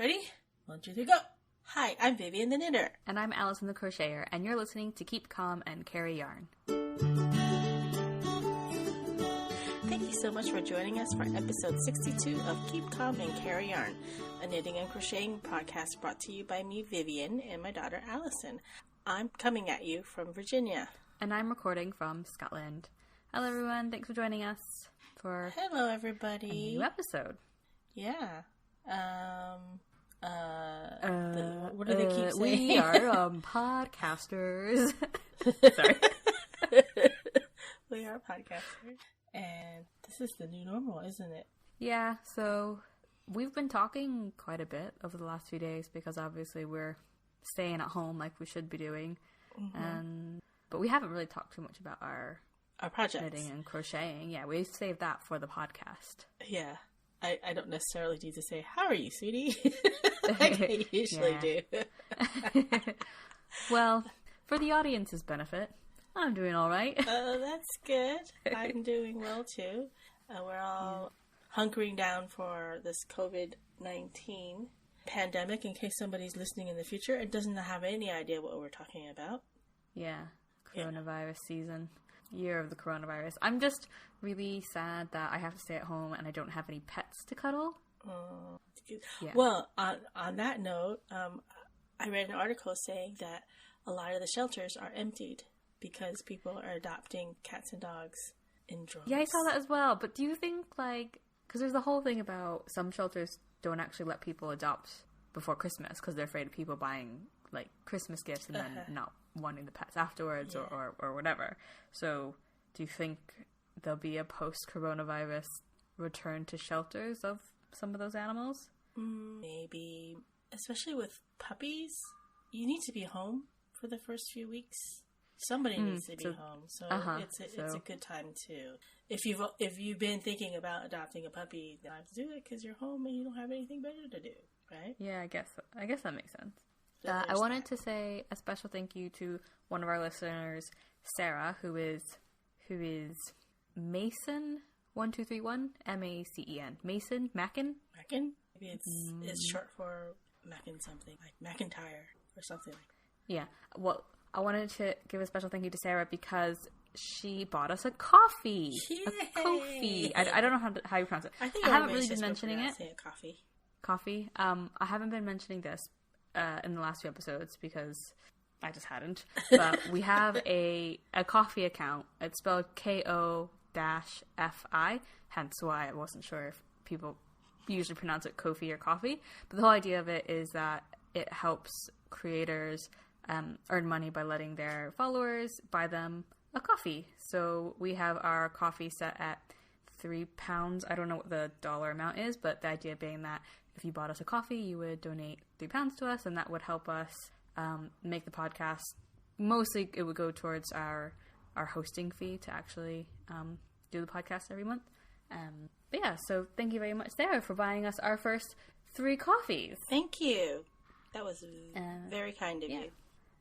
Ready? 1, 2, 3, go! Hi, I'm Vivian the Knitter. And I'm Alyson the Crocheter, and you're listening to Keep Calm and Carry Yarn. Thank you so much for joining us for episode 62 of Keep Calm and Carry Yarn, a knitting and crocheting podcast brought to you by me, Vivian, and my daughter, Alyson. I'm coming at you from Virginia. And I'm recording from Scotland. Hello, everyone. Thanks for joining us for Hello, everybody. A new episode. Yeah. What do they keep saying? We are podcasters. Sorry. We are podcasters. And this is the new normal, isn't it? Yeah, so we've been talking quite a bit over the last few days because obviously we're staying at home like we should be doing. Mm-hmm. But we haven't really talked too much about our projects. Knitting and crocheting. Yeah, we saved that for the podcast. Yeah. I don't necessarily need to say, how are you, sweetie? Like I usually do. Well, for the audience's benefit, I'm doing all right. That's good. I'm doing well, too. We're all hunkering down for this COVID-19 pandemic in case somebody's listening in the future and doesn't have any idea what we're talking about. Yeah, coronavirus season. Year of the coronavirus. I'm just really sad that I have to stay at home and I don't have any pets to cuddle. Yeah. Well, on that note, I read an article saying that a lot of the shelters are emptied because people are adopting cats and dogs in droves. Yeah, I saw that as well. But do you think, because there's the whole thing about some shelters don't actually let people adopt before Christmas because they're afraid of people buying Christmas gifts and then not wanting the pets afterwards or whatever. So do you think there'll be a post-coronavirus return to shelters of some of those animals? Maybe. Especially with puppies, you need to be home for the first few weeks. Somebody needs to be home. So it's a good time to. If you've been thinking about adopting a puppy, you have to do it because you're home and you don't have anything better to do, right? Yeah, I guess that makes sense. I wanted to say a special thank you to one of our listeners, Sarah, who is Mason1231, Macen. Macen? Maybe it's short for Macen something, like McIntyre or something like that. Yeah. Well, I wanted to give a special thank you to Sarah because she bought us a coffee. Yay! A coffee. I don't know how you pronounce it. I haven't really been mentioning it. Coffee. Coffee. I haven't been mentioning this in the last few episodes because I just hadn't. But we have a coffee account. It's spelled KO-FI, hence why I wasn't sure if people usually pronounce it Kofi or coffee. But the whole idea of it is that it helps creators earn money by letting their followers buy them a coffee. So we have our coffee set at £3. I don't know what the dollar amount is, but the idea being that if you bought us a coffee, you would donate £3 to us, and that would help us make the podcast. Mostly, it would go towards our hosting fee to actually do the podcast every month. But yeah, so thank you very much, Sarah, for buying us our first 3 coffees. Thank you. That was very kind of you.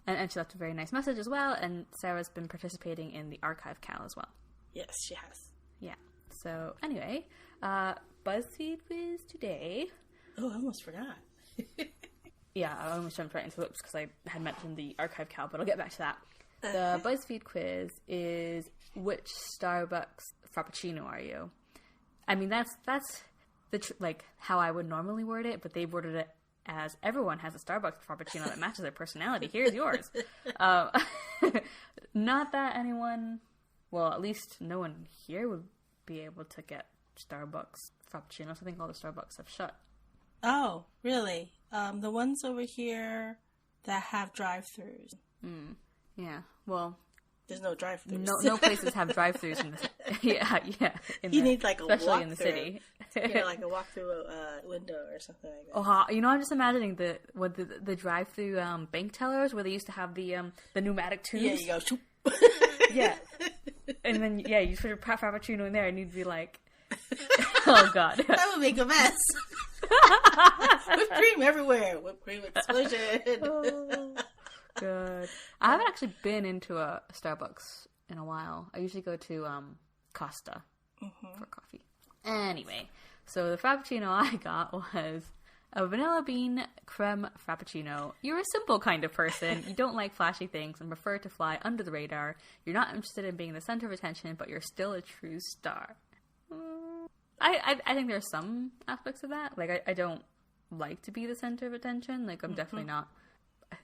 And she left a very nice message as well, and Sarah's been participating in the Archive KCAL as well. Yes, she has. Yeah. So, anyway, BuzzFeed quiz today. Oh, I almost forgot. Yeah, I almost jumped right into the loops because I had mentioned the Archive KCAL, but I'll get back to that. The BuzzFeed quiz is, which Starbucks Frappuccino are you? I mean, that's the how I would normally word it, but they worded it as everyone has a Starbucks Frappuccino that matches their personality. Here's yours. Not that anyone, well, at least no one here would be able to get Starbucks Frappuccinos. I think all the Starbucks have shut. Oh, really? The ones over here that have drive-thrus. Yeah. Well, there's no drive-thrus. No places have drive-thrus in the yeah. You need like a especially walk-through. In the city. Like a walk-through window or something like that. Oh, I'm just imagining the drive-through bank tellers where they used to have the pneumatic tubes. Yeah, you go. Shoop. Yeah. And then you put your frappuccino in there, and you'd be like, oh god, that would make a mess. Whipped cream everywhere. Whipped cream explosion. Oh, good. I haven't actually been into a Starbucks in a while. I usually go to Costa for coffee. Anyway, so the Frappuccino I got was A vanilla bean creme frappuccino. You're a simple kind of person. You don't like flashy things and prefer to fly under the radar. You're not interested in being the center of attention, but you're still a true star. I think there's some aspects of that. Like, I don't like to be the center of attention. Like, I'm definitely not.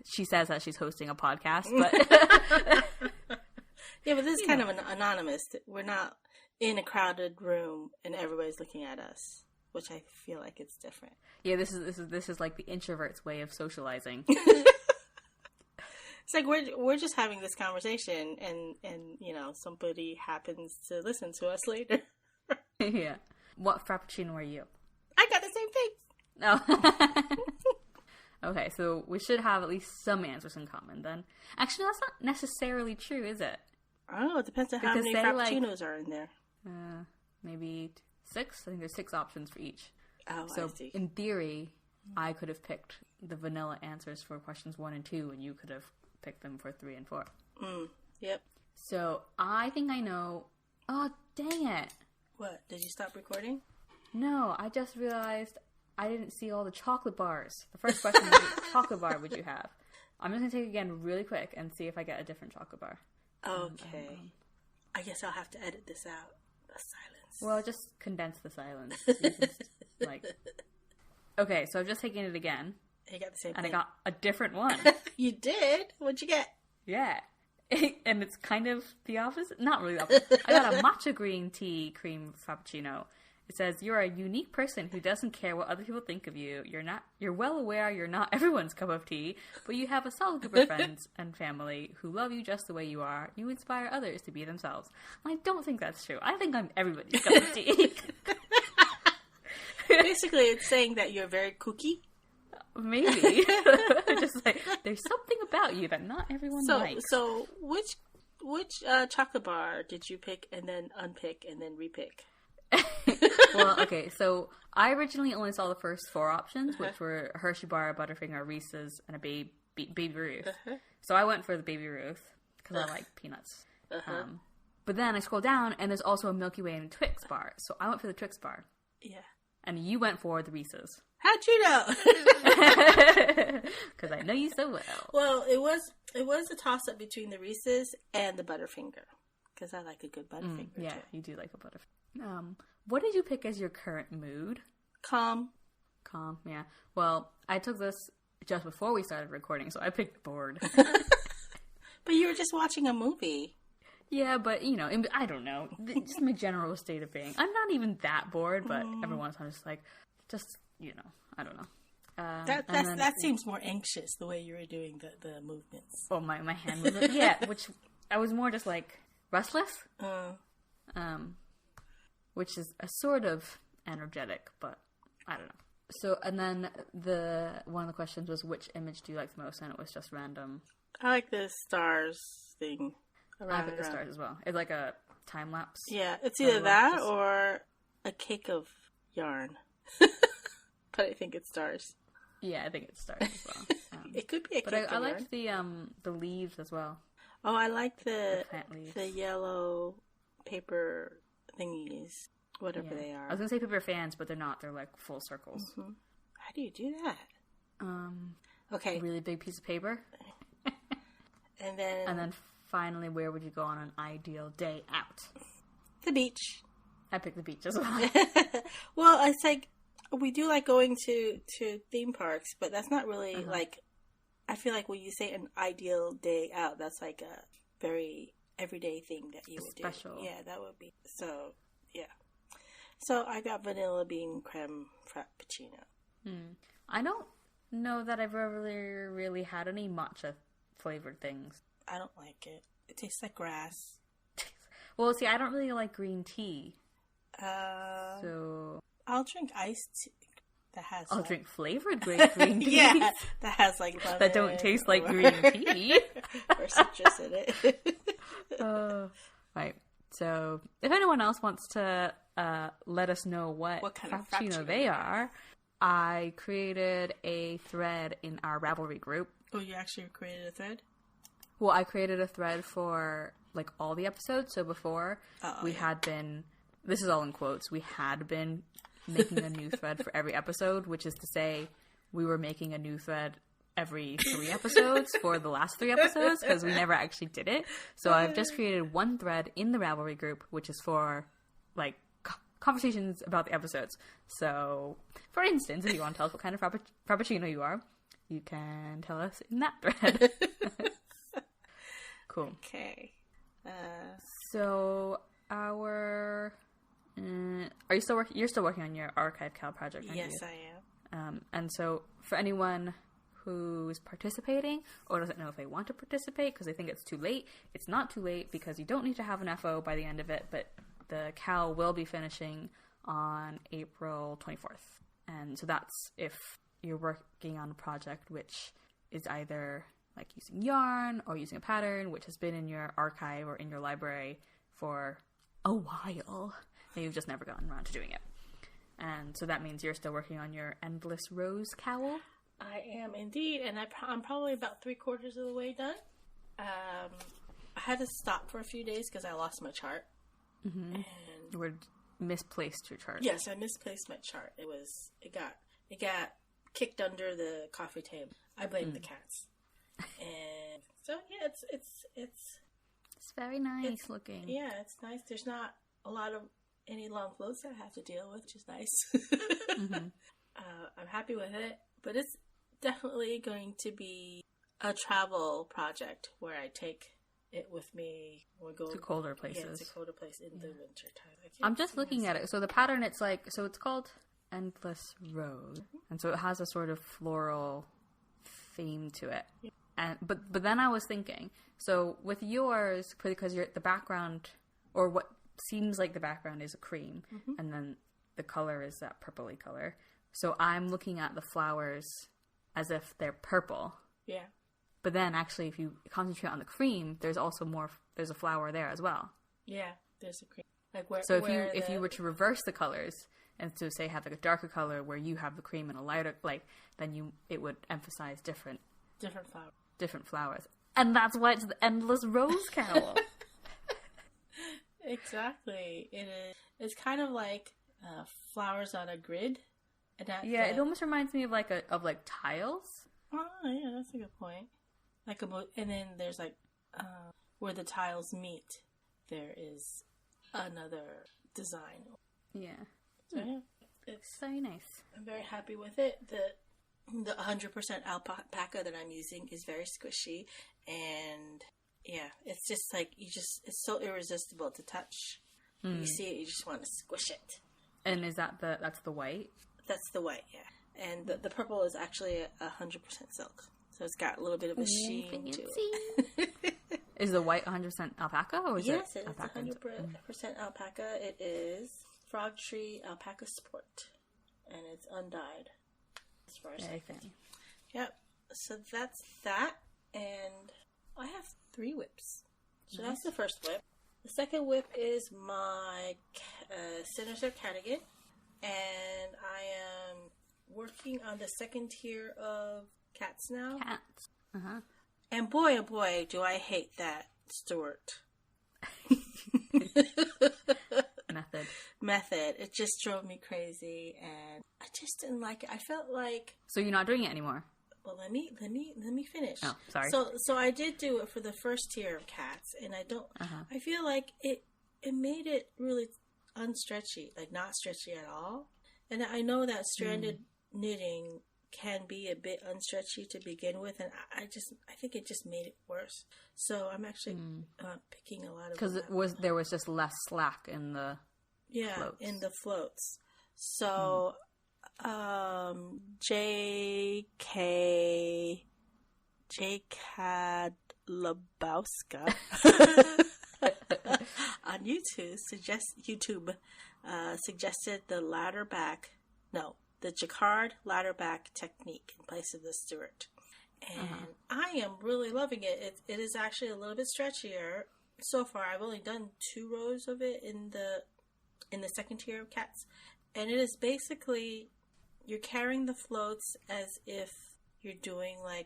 She says that she's hosting a podcast, but... Yeah, but this is kind of an anonymous. We're not in a crowded room and everybody's looking at us, which I feel like it's different. Yeah, this is like the introvert's way of socializing. It's like we're just having this conversation, and you know, somebody happens to listen to us later. Yeah. What frappuccino are you? I got the same thing. No. Okay, so we should have at least some answers in common then. Actually, that's not necessarily true, is it? Oh, it depends on how many frappuccinos are in there. Maybe 6? I think there's 6 options for each. Oh, so I see. In theory, I could have picked the vanilla answers for questions 1 and 2, and you could have picked them for 3 and 4. Yep. So I think I know. Oh, dang it. What? Did you stop recording? No, I just realized I didn't see all the chocolate bars. The first question was, which chocolate bar would you have? I'm just going to take it again really quick and see if I get a different chocolate bar. Okay. I guess I'll have to edit this out. The silence. Well, just condense the silence. You can just, Okay, so I've just taken it again. You got the same and thing. I got a different one. You did? What'd you get? Yeah. And it's kind of the opposite. Not really the opposite. I got a matcha green tea cream frappuccino. It says, you're a unique person who doesn't care what other people think of you. You're well aware you're not everyone's cup of tea, but you have a solid group of friends and family who love you just the way you are. You inspire others to be themselves. And I don't think that's true. I think I'm everybody's cup of tea. Basically, it's saying that you're very kooky. Maybe. Just like, there's something about you that not everyone likes. So, which chocolate bar did you pick and then unpick and then repick? Well, okay, so I originally only saw the first 4 options, which were Hershey bar, Butterfinger, Reese's, and a Baby Ruth. So I went for the Baby Ruth because I like peanuts. But then I scrolled down, and there's also a Milky Way and Twix bar. So I went for the Twix bar. Yeah. And you went for the Reese's. How'd you know? Because I know you so well. Well, it was a toss-up between the Reese's and the Butterfinger. Because I like a good Butterfinger, yeah, too. you do like a Butterfinger. What did you pick as your current mood? Calm, yeah. Well, I took this just before we started recording, so I picked bored. But you were just watching a movie. Yeah, but, you know, I don't know. Just my general state of being. I'm not even that bored, but every once in a while I'm just like, you know, I don't know. That seems more anxious, the way you were doing the movements. Oh, my hand movement. Yeah, which I was more just like restless. Which is a sort of energetic, but I don't know. So, and then one of the questions was, which image do you like the most? And it was just random. I like the stars thing. I like the stars as well. It's like a time lapse. Yeah, it's either that or a cake of yarn. But I think it's stars. Yeah, I think it's stars as well. It could be a cake of yarn. But I liked the leaves as well. Oh, I like the plant leaves. The yellow paper thingies, whatever they are. I was gonna say paper fans, but they're not. They're like full circles. How do you do that? Okay. A really big piece of paper. And then finally, where would you go on an ideal day out? The beach. I picked the beach as well. Well, it's like we do like going to theme parks, but that's not really like. I feel like when you say an ideal day out, that's like a very everyday thing that you would special. Do. Yeah, that would be. So, yeah. So, I got vanilla bean creme frappuccino. I don't know that I've ever really had any matcha flavored things. I don't like it. It tastes like grass. Well, see, I don't really like green tea. So I'll drink iced tea. I'll drink flavored green tea. Yeah, that has like lemon that don't taste like green tea or citrus in it. Right. So, if anyone else wants to let us know what kind of frappuccino they are, I created a thread in our Ravelry group. Oh, you actually created a thread? Well, I created a thread for like all the episodes. So before we had been, this is all in quotes, we had been making a new thread for every episode, which is to say we were making a new thread every 3 episodes for the last 3 episodes because we never actually did it. So I've just created one thread in the Ravelry group, which is for like conversations about the episodes. So, for instance, if you want to tell us what kind of frappuccino you are, you can tell us in that thread. Cool. Okay. So are you still working? You're still working on your Archive KCAL project, aren't you? Yes, I am. And so for anyone who's participating or doesn't know if they want to participate because they think it's too late, it's not too late because you don't need to have an FO by the end of it, but the KAL will be finishing on April 24th. And so that's if you're working on a project which is either like using yarn or using a pattern which has been in your archive or in your library for a while and you've just never gotten around to doing it. And so that means you're still working on your Endless Rose cowl? I am indeed, and I'm probably about 3/4 of the way done. I had to stop for a few days because I lost my chart. Mm-hmm. And you were misplaced your chart. Yes, I misplaced my chart. It got kicked under the coffee table. I blame the cats. And so yeah, it's very nice looking. Yeah, it's nice. There's not a lot of any long floats that I have to deal with, which is nice. Mm-hmm. I'm happy with it, but it's definitely going to be a travel project where I take it with me. We go to colder places. Yeah, to colder place in the winter time. I'm just looking at it. So the pattern, it's called Endless Rose, and so it has a sort of floral theme to it. Yeah. And but then I was thinking, so with yours, because the background, or what seems like the background is a cream, and then the color is that purpley color. So I'm looking at the flowers as if they're purple. Yeah. But then actually, if you concentrate on the cream, there's also there's a flower there as well. Yeah, there's a cream. So if you were to reverse the colors and to say have like a darker color where you have the cream and a lighter, then it would emphasize different flowers. And that's why it's the Endless Rose cowl. Exactly. It is. It's kind of like flowers on a grid. And it almost reminds me of tiles. Oh yeah, that's a good point. And then there's where the tiles meet, there is another design. Yeah. So yeah, it's very nice. I'm very happy with it. The 100% alpaca that I'm using is very squishy, and yeah, it's just it's so irresistible to touch. You see it, you just want to squish it. And is that's the white? That's the white, yeah. And the purple is actually 100% silk. So it's got a little bit of a sheen to it. Is the white 100% alpaca? Or is yes, it's 100% alpaca. It is Frog Tree Alpaca Sport. And it's undyed. As far as I think. Yep. So that's that. And I have 3 whips. So that's the first whip. The second whip is my Sinister Cardigan. And I am working on the second tier of cats now. Cats. Uh-huh. And boy, oh boy, do I hate that Stuart. Method. It just drove me crazy, and I just didn't like it. I felt like... So you're not doing it anymore? Well, let me finish. Oh, sorry. So I did do it for the first tier of cats, and I don't... Uh-huh. I feel like it made it really unstretchy, not stretchy at all. And I know that stranded knitting can be a bit unstretchy to begin with, and I think it just made it worse. So I'm actually picking a lot of because there was just less slack in the floats. In the floats. So Jacquard Ladderback on YouTube suggested the Jacquard Ladderback technique in place of the Stuart. And I am really loving it. It is actually a little bit stretchier. So far, I've only done 2 rows of it in the second tier of cats. And it is basically, you're carrying the floats as if you're doing a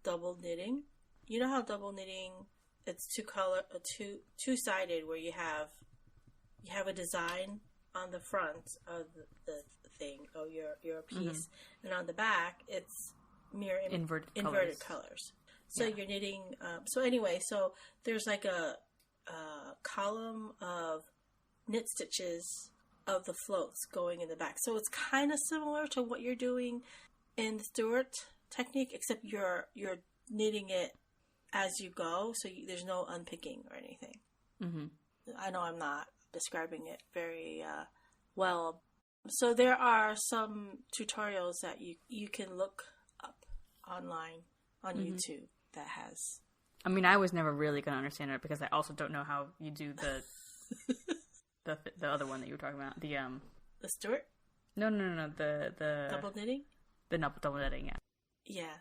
double knitting. You know how double knitting, it's two-sided where you have a design on the front of the thing, or your piece, and on the back it's mirror inverted colors. So you're knitting. So there's like a column of knit stitches of the floats going in the back. So it's kind of similar to what you're doing in the Stewart technique, except you're knitting it as you go, so there's no unpicking or anything. Mm-hmm. I know I'm not describing it very well. So there are some tutorials that you can look up online on YouTube that has... I mean, I was never really going to understand it because I also don't know how you do the other one that you were talking about. The Stewart? No. The double knitting? The double knitting, yeah. Yeah.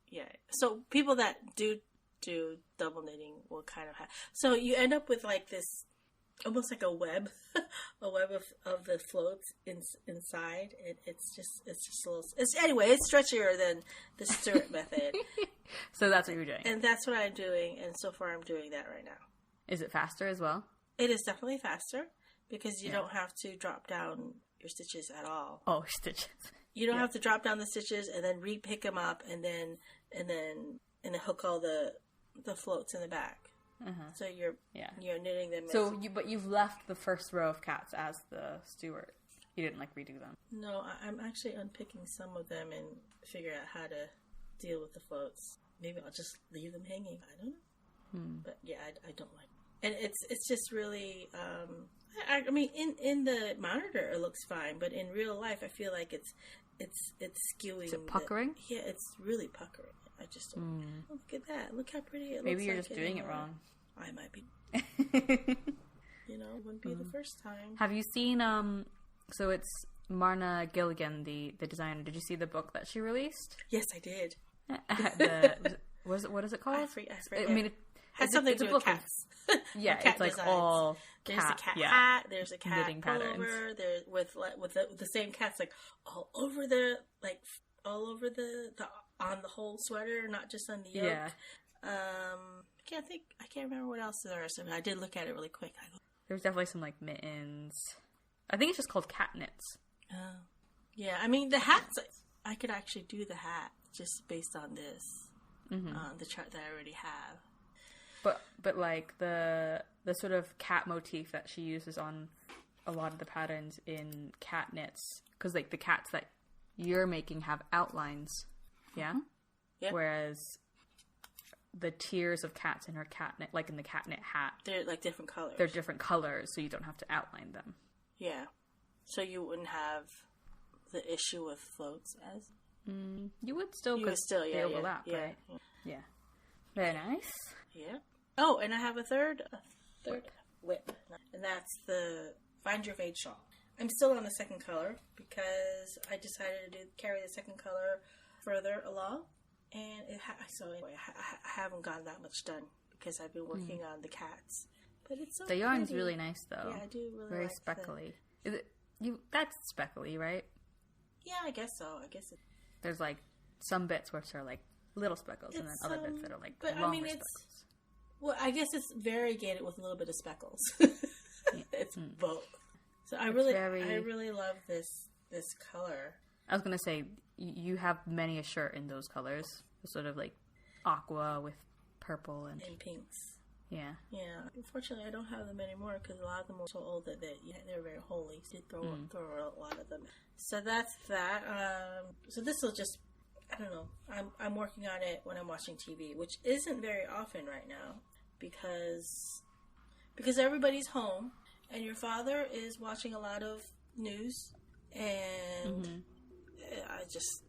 Yeah. So people that do double knitting will kind of have... So you end up with like this, almost like a web of the floats inside. It's just a little... Anyway, it's stretchier than the Stewart method. So that's what you're doing. And that's what I'm doing, and so far I'm doing that right now. Is it faster as well? It is definitely faster because you don't have to drop down your stitches at all. Oh, stitches. You don't have to drop down the stitches and then re-pick them up and then hook all the floats in the back. So you're knitting them. So but you've left the first row of cats as the Stewart. You didn't like redo them. No, I'm actually unpicking some of them and figure out how to deal with the floats. Maybe I'll just leave them hanging. I don't know. But yeah, I don't like it. And it's just really, I mean, in the monitor it looks fine, but in real life I feel like it's skewing. Is it puckering? It's really puckering. I just don't. Oh, look at that. Look how pretty it looks. Maybe you're just doing it wrong. I might be. It wouldn't be the first time. Have you seen, so it's Marna Gilligan, the designer. Did you see the book that she released? Yes, I did. What is it called? I forget. I mean, it has something to do with cats. Yeah, cat it's like designs. all there's cat. a cat hat. There's a cat knitting patterns. pullover. There with the same cats like all over the on the whole sweater, not just on the yoke. Yeah. I can't remember what else there are. So I did look at it really quick. There's definitely some like mittens. I think it's just called cat knits. Oh. Yeah, I mean the hats. I could actually do the hat just based on this, the chart that I already have. But like the sort of cat motif that she uses on a lot of the patterns in cat knits, because like the cats that you're making have outlines, yeah. Yep. Whereas the tiers of cats in her cat knit, like in the cat knit hat, they're like different colors. They're different colors, so you don't have to outline them. Yeah, so you wouldn't have the issue with floats as you would still, because they overlap, right? Yeah. Very nice. Yeah. Oh, and I have a third whip, and that's the Find Your Fade shawl. I'm still on the second color because I decided to carry the second color further along, and I haven't gotten that much done because I've been working on the cats. But it's so the yarn's pretty. Really nice though. Yeah, I do really very like speckly. Is it you? That's speckly, right? Yeah, I guess so. There's like some bits which are like little speckles, and then other bits that are like longer speckles. Well, I guess it's variegated with a little bit of speckles. It's both. So I really love this color. I was gonna say you have many a shirt in those colors, sort of like aqua with purple and pinks. Yeah. Unfortunately, I don't have them anymore because a lot of them are so old that they're very holy. So you throw a lot of them. So that's that. So this will just, I don't know. I'm working on it when I'm watching TV, which isn't very often right now because everybody's home and your father is watching a lot of news and I just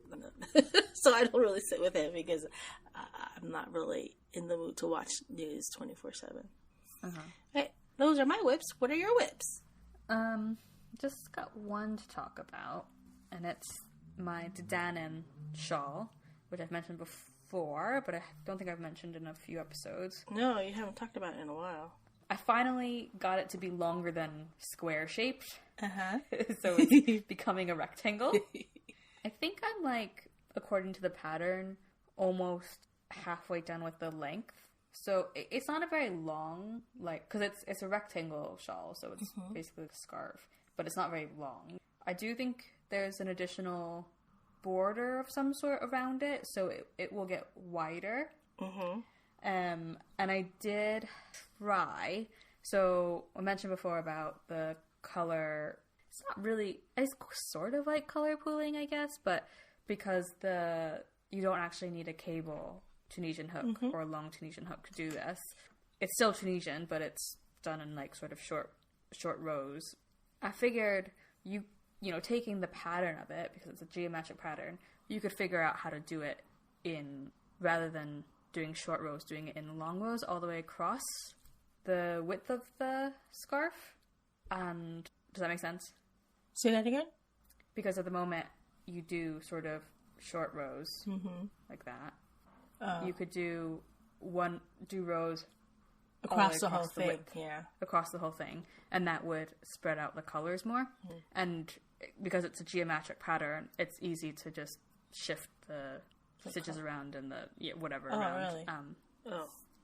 so I don't really sit with him because I'm not really in the mood to watch news 24/7. Hey, those are my whips. What are your whips? Just got one to talk about, and it's my Annan Shawl, which I've mentioned before, but I don't think I've mentioned in a few episodes. No, you haven't talked about it in a while. I finally got it to be longer than square shaped. So it's becoming a rectangle. I think I'm according to the pattern, almost halfway done with the length. So it's not a very long, like, because it's a rectangle shawl, so it's basically a scarf, but it's not very long. I do think there's an additional border of some sort around it, so it will get wider. And I did try, so I mentioned before about the color, it's not really, it's sort of like color pooling, I guess, but because you don't actually need a cable Tunisian hook or a long Tunisian hook to do this. It's still Tunisian, but it's done in like sort of short rows. I figured you know, taking the pattern of it, because it's a geometric pattern, you could figure out how to do it rather than doing short rows, doing it in long rows all the way across the width of the scarf. And does that make sense? Say that again? Because at the moment you do sort of short rows like that. You could do rows across the whole thing, across the whole thing, and that would spread out the colors more. And because it's a geometric pattern, it's easy to just shift the stitches around and whatever around. Really?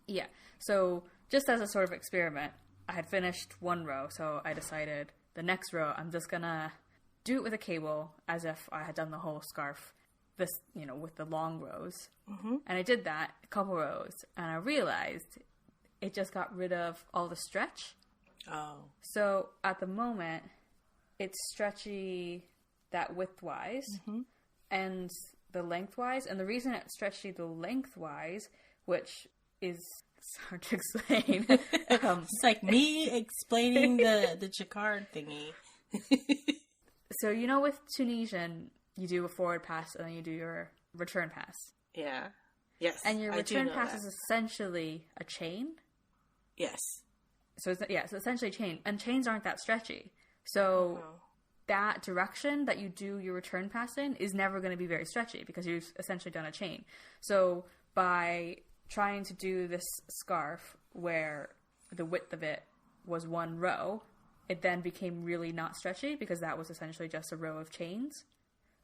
Yeah. So just as a sort of experiment, I had finished one row, so I decided the next row I'm just gonna do it with a cable as if I had done the whole scarf. This, you know, with the long rows. And I did that a couple rows, and I realized it just got rid of all the stretch. So at the moment, it's stretchy that width-wise and the lengthwise. And the reason it's stretchy the lengthwise, which is hard to explain. It's like me explaining the Jacquard thingy. So, you know, with Tunisian, you do a forward pass and then you do your return pass. Yeah. Yes. And your return pass is essentially a chain. Yes. So it's essentially a chain. And chains aren't that stretchy. So that direction that you do your return pass in is never going to be very stretchy because you've essentially done a chain. So by trying to do this scarf where the width of it was one row, it then became really not stretchy because that was essentially just a row of chains.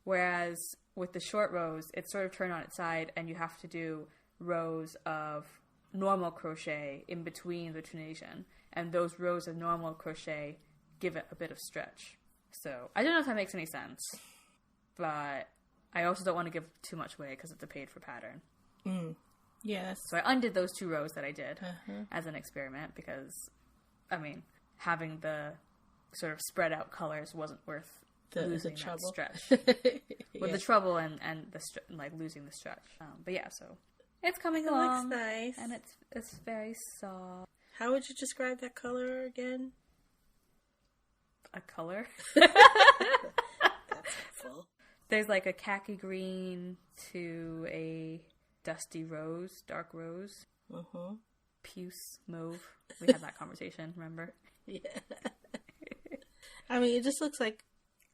Whereas with the short rows, it's sort of turned on its side and you have to do rows of normal crochet in between the Tunisian. And those rows of normal crochet give it a bit of stretch. So I don't know if that makes any sense. But I also don't want to give too much away because it's a paid for pattern. Yes. So I undid those 2 rows that I did as an experiment because, I mean, having the sort of spread out colors wasn't worth losing the trouble. That stretch. With the trouble and the losing the stretch. But yeah, so it's coming along. Looks nice. And it's very soft. How would you describe that color again? A color? That's helpful. There's like a khaki green to a dusty rose, dark rose. Puce mauve. We had that conversation, remember? Yeah. I mean, it just looks like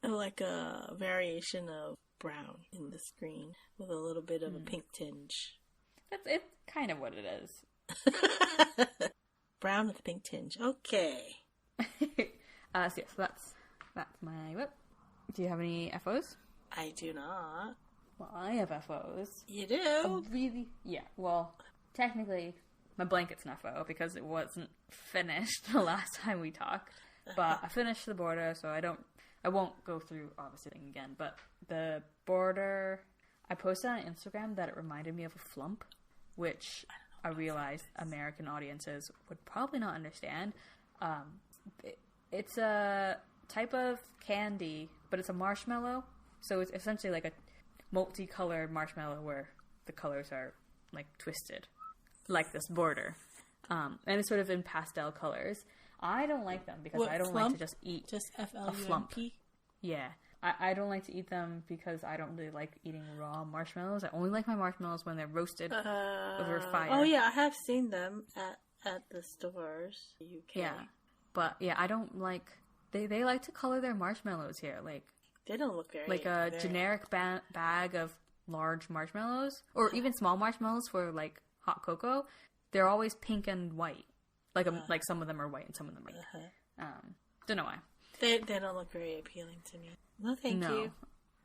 a variation of brown in the screen with a little bit of a pink tinge. It's kind of what it is. Brown with a pink tinge. Okay. So that's my whip. Do you have any FOs? I do not. Well, I have FOs. You do? Really? Yeah. Well, technically, my blanket's an FO because it wasn't finished the last time we talked. But I finished the border, so I won't go through obviously again. But the border, I posted on Instagram that it reminded me of a flump, which I realized American audiences would probably not understand. It's a type of candy, but it's a marshmallow. So it's essentially like a multicolored marshmallow where the colors are like twisted, like this border. And it's sort of in pastel colors. I don't like them because I don't like to just eat a flump. Yeah. I don't like to eat them because I don't really like eating raw marshmallows. I only like my marshmallows when they're roasted over fire. Oh yeah, I have seen them at the stores in the UK. Yeah. But yeah, I don't like... They like to color their marshmallows here. Like they don't look very... Like a generic bag of large marshmallows. Or even small marshmallows for like hot cocoa. They're always pink and white. Like some of them are white and some of them are... Don't know why. They don't look very appealing to me. No, thank you.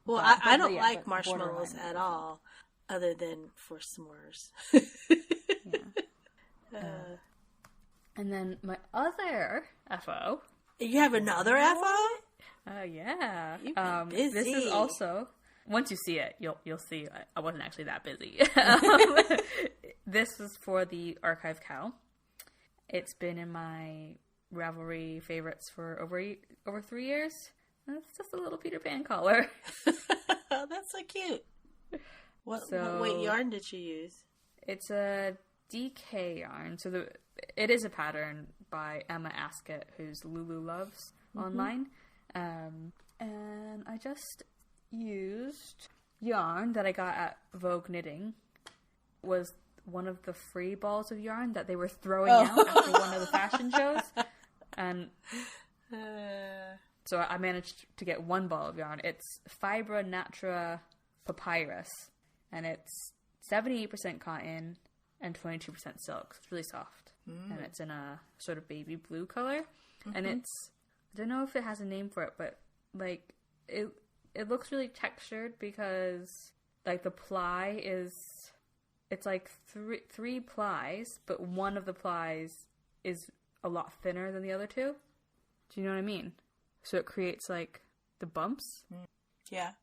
Well, I don't like marshmallows at all, other than for s'mores. Yeah. And then my other FO. You have another FO? Yeah. You've been busy. This is also, once you see it, you'll see I wasn't actually that busy. This is for the Archive KCAL. It's been in my Ravelry favorites for over 3 years. And it's just a little Peter Pan collar. Oh, that's so cute. What weight yarn did you use? It's a DK yarn. So it is a pattern by Emma Askett, who's Lulu Loves online. And I just used yarn that I got at Vogue Knitting. Was one of the free balls of yarn that they were throwing out after one of the fashion shows. And so I managed to get one ball of yarn. It's Fibra Natra Papyrus. And it's 78% cotton and 22% silk. It's really soft. And it's in a sort of baby blue color. And it's, I don't know if it has a name for it, but like it looks really textured because like the ply is, it's like three plies, but one of the plies is a lot thinner than the other two. Do you know what I mean? So it creates like the bumps. Yeah.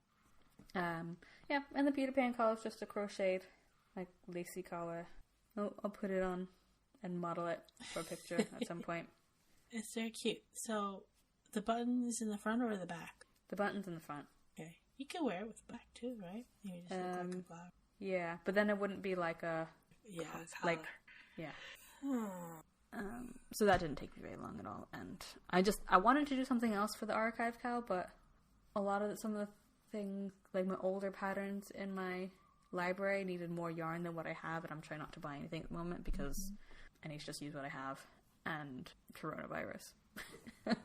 Yeah, and the Peter Pan collar is just a crocheted, like, lacy collar. I'll put it on and model it for a picture at some point. It's very cute. So, the button's in the front or the back? The button's in the front. Okay. You can wear it with the back too, right? You just look like a blouse. Yeah, but then it wouldn't be like a... Yeah, like, yeah. So that didn't take me very long at all. And I wanted to do something else for the Archive KCAL, but some of the things, like my older patterns in my library needed more yarn than what I have, and I'm trying not to buy anything at the moment because I need to just use what I have, and coronavirus. I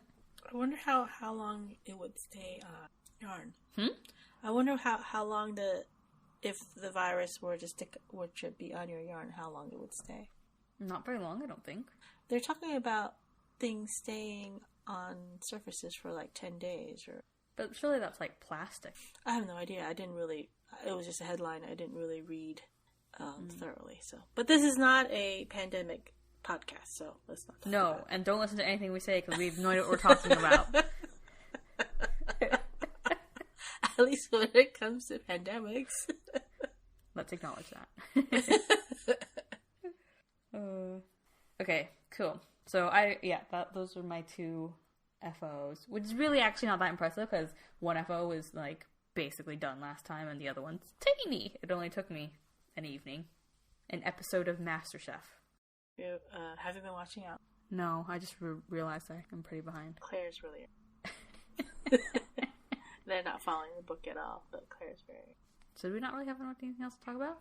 wonder how long it would stay on yarn. I wonder how long if the virus were to be on your yarn, how long it would stay. Not very long, I don't think. They're talking about things staying on surfaces for like 10 days or... But surely that's like plastic. I have no idea. It was just a headline. I didn't really read thoroughly. So, but this is not a pandemic podcast, so let's not talk about it. And don't listen to anything we say because we have no idea what we're talking about. At least when it comes to pandemics. Let's acknowledge that. Okay, cool. So those are my two FOs, which is really actually not that impressive because one FO was like basically done last time and the other one's tiny. It only took me an evening. An episode of MasterChef. Have you been watching out? No, I just realized I'm pretty behind. Claire's really... They're not following the book at all, but Claire's very... So do we not really have anything else to talk about?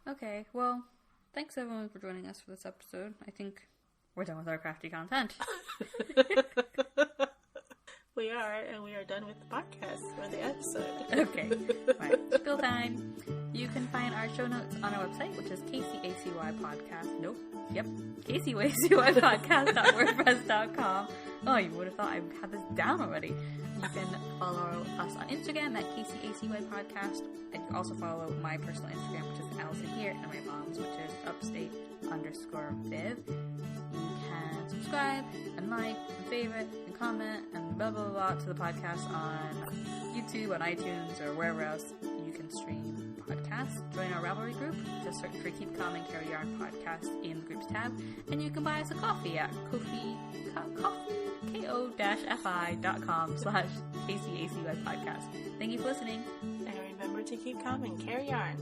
Okay, well, thanks everyone for joining us for this episode. I think we're done with our crafty content. We are, and we are done with the podcast for the episode. Okay. Right. Spill time. You can find our show notes on our website, which is KCACYpodcast.wordpress.com. Oh, you would have thought I had this down already. You can follow us on Instagram at KCACYpodcast. And you can also follow my personal Instagram, which is Alyson here, and my mom's, which is upstate_Viv. You can subscribe and like and favorite and comment and blah blah blah to the podcast on YouTube, on iTunes, or wherever else you can stream podcasts. Join our Ravelry group. Just search for Keep Calm and Carry Yarn podcast in the groups tab, and you can buy us a coffee at ko-fi.com/KCACY podcast. Thank you for listening. And remember to keep calm and carry yarn.